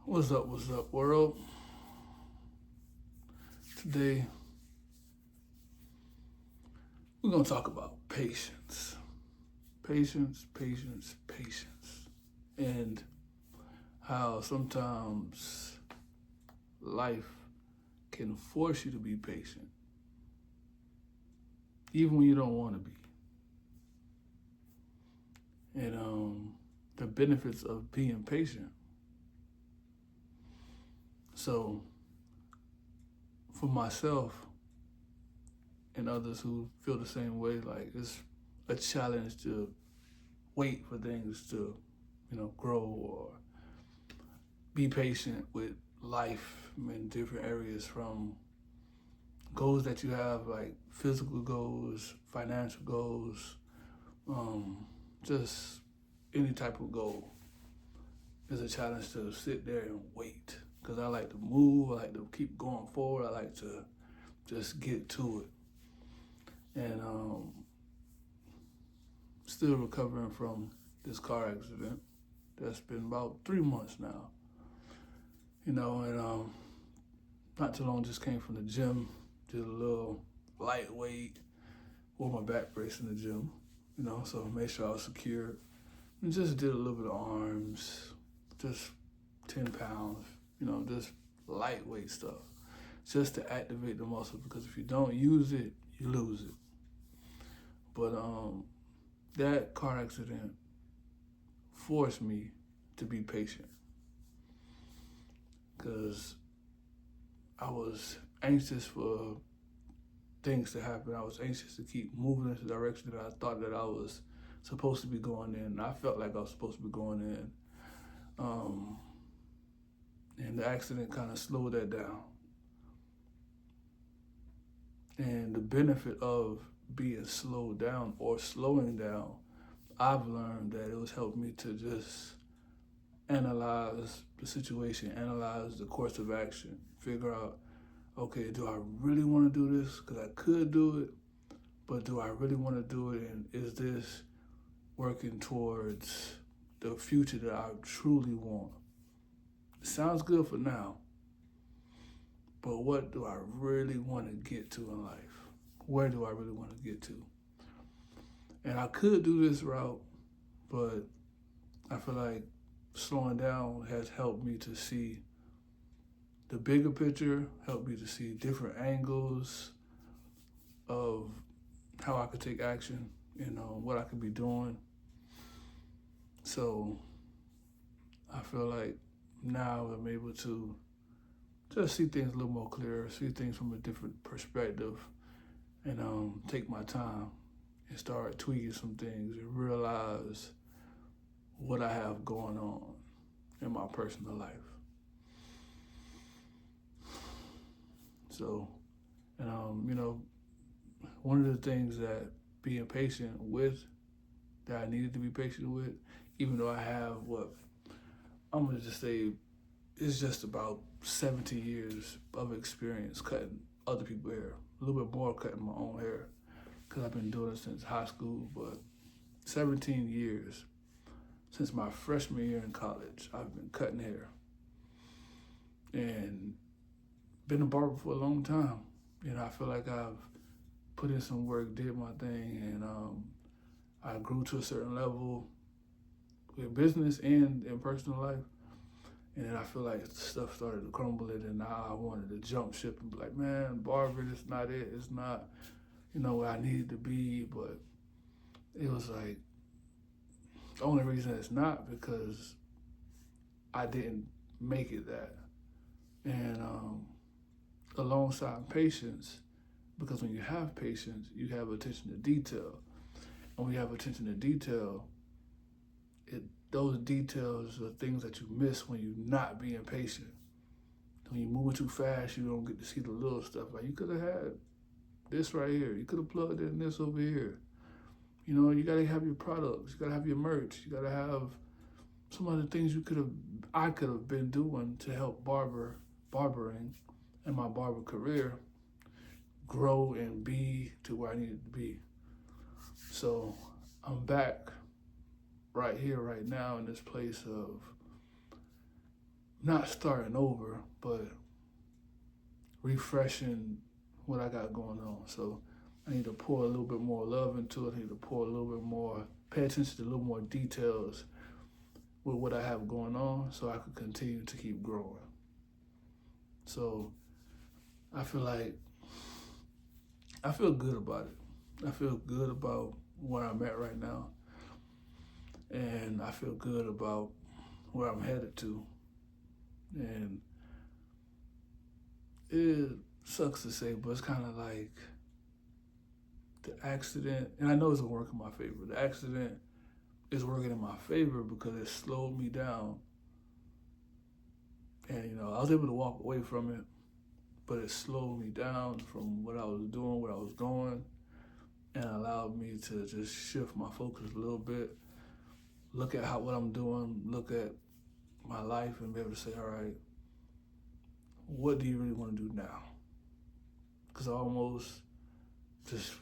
What's up, world? Today, we're going to talk about patience. Patience. And how sometimes life can force you to be patient, even when you don't want to be. And the benefits of being patient. So, for myself and others who feel the same way, like it's a challenge to wait for things to, grow or be patient with life in different areas, from goals that you have, like physical goals, financial goals, just any type of goal. It's a challenge to sit there and wait, because I like to move, I like to keep going forward, I like to just get to it. And still recovering from this car accident that's been about 3 months now. And not too long, just came from the gym, did a little lightweight, wore my back brace in the gym, so made sure I was secured. And just did a little bit of arms, just 10 pounds, just lightweight stuff, just to activate the muscle, because if you don't use it, you lose it. But that car accident forced me to be patient, because I was anxious for things to happen. I was anxious to keep moving in the direction that I thought that I was supposed to be going in. I felt like I was supposed to be going in. And the accident kind of slowed that down. And the benefit of being slowed down or slowing down, I've learned that it was helped me to just analyze the situation, analyze the course of action, figure out, okay, do I really want to do this? Because I could do it, but do I really want to do it? And is this working towards the future that I truly want? It sounds good for now, but what do I really want to get to in life? Where do I really want to get to? And I could do this route, but I feel like slowing down has helped me to see the bigger picture, helped me to see different angles of how I could take action, what I could be doing. So I feel like now I'm able to just see things a little more clear, see things from a different perspective, and take my time and start tweaking some things and realize what I have going on in my personal life. So, and one of the things that being patient with, that I needed to be patient with, even though I have what I'm gonna just say, it's just about 17 years of experience cutting other people's hair, a little bit more cutting my own hair, because I've been doing it since high school, but 17 years, since my freshman year in college, I've been cutting hair. And been a barber for a long time. I feel like I've put in some work, did my thing, and I grew to a certain level with business and in personal life. And then I feel like stuff started to crumble, and now I wanted to jump ship and be like, man, barbering, it's not it. It's not, where I needed to be. But it was like, the only reason it's not because I didn't make it that. And alongside patience, because when you have patience, you have attention to detail. And when you have attention to detail, those details are things that you miss when you're not being patient. When you're moving too fast, you don't get to see the little stuff. Like, you could have had this right here. You could have plugged in this over here. You gotta have your products. You gotta have your merch. You gotta have some of the things I could have been doing to help barbering and my barber career grow and be to where I needed to be. So I'm back right here, right now, in this place of not starting over, but refreshing what I got going on. So I need to pour a little bit more love into it. I need to pour a little bit more, pay attention to a little more details with what I have going on so I can continue to keep growing. So I feel good about it. I feel good about where I'm at right now. And I feel good about where I'm headed to. And it sucks to say, but it's kind of like the accident, and I know it's gonna work in my favor. The accident is working in my favor because it slowed me down. And, I was able to walk away from it, but it slowed me down from what I was doing, where I was going, and allowed me to just shift my focus a little bit, look at what I'm doing, look at my life, and be able to say, all right, what do you really want to do now? Because I almost just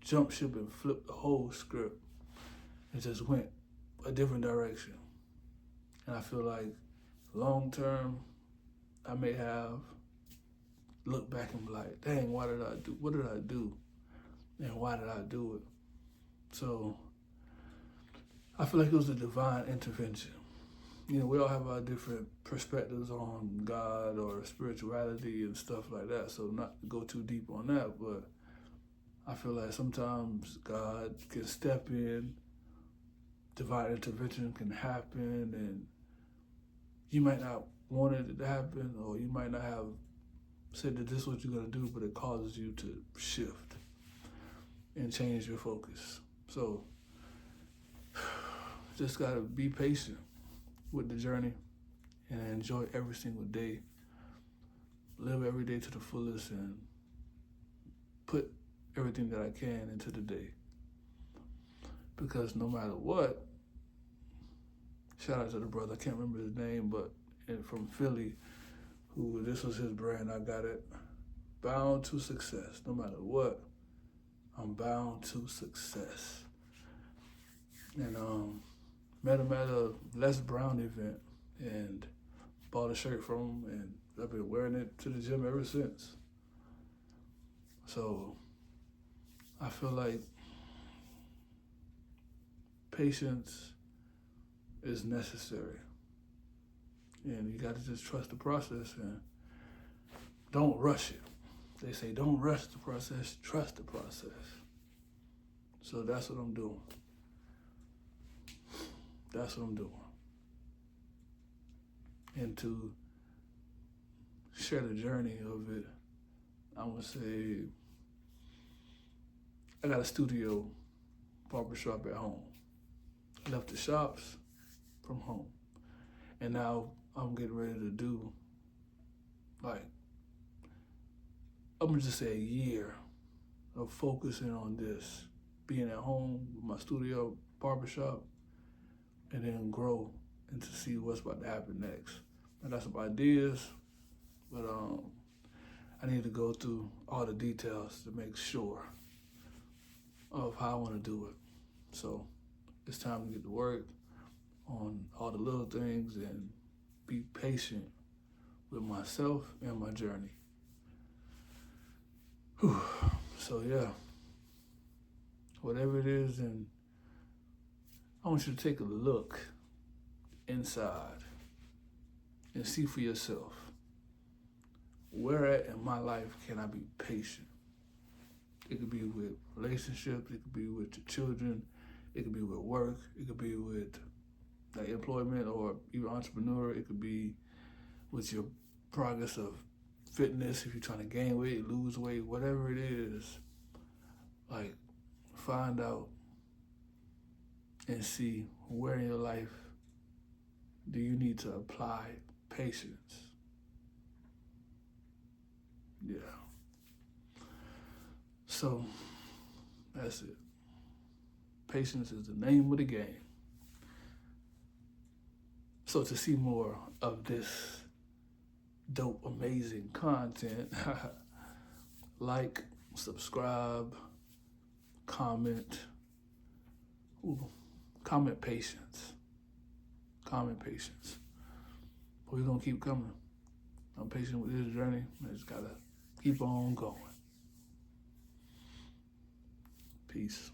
jumped ship and flipped the whole script and just went a different direction. And I feel like long term, I may have looked back and be like, dang, what did I do? And why did I do it? So I feel like it was a divine intervention. We all have our different perspectives on God or spirituality and stuff like that, so not to go too deep on that, but I feel like sometimes God can step in, divine intervention can happen, and you might not want it to happen, or you might not have said that this is what you're going to do, but it causes you to shift and change your focus. So just got to be patient with the journey and enjoy every single day. Live every day to the fullest and put everything that I can into the day. Because no matter what, shout out to the brother, I can't remember his name, but from Philly, who this was his brand, I got it. Bound to success. No matter what, I'm bound to success. And met him at a Les Brown event and bought a shirt from him, and I've been wearing it to the gym ever since. So I feel like patience is necessary. And you got to just trust the process and don't rush it. They say don't rush the process, trust the process. So that's what I'm doing. That's what I'm doing. And to share the journey of it, I'm gonna say I got a studio barbershop at home. I left the shops from home. And now I'm getting ready to do, I'm gonna just say a year of focusing on this, being at home with my studio barbershop, and then grow and to see what's about to happen next. I got some ideas, but I need to go through all the details to make sure of how I want to do it. So it's time to get to work on all the little things and be patient with myself and my journey. Whew. So yeah, whatever it is, and I want you to take a look inside and see for yourself, where at in my life can I be patient? It could be with relationships, it could be with your children, it could be with work, it could be with employment or even entrepreneur, it could be with your progress of fitness, if you're trying to gain weight, lose weight, whatever it is, find out and see where in your life do you need to apply patience. Yeah. So that's it. Patience is the name of the game. So to see more of this dope, amazing content, like, subscribe, comment. Comment patience. Comment patience. we're gonna keep coming. I'm patient with this journey. I just gotta keep on going. Peace.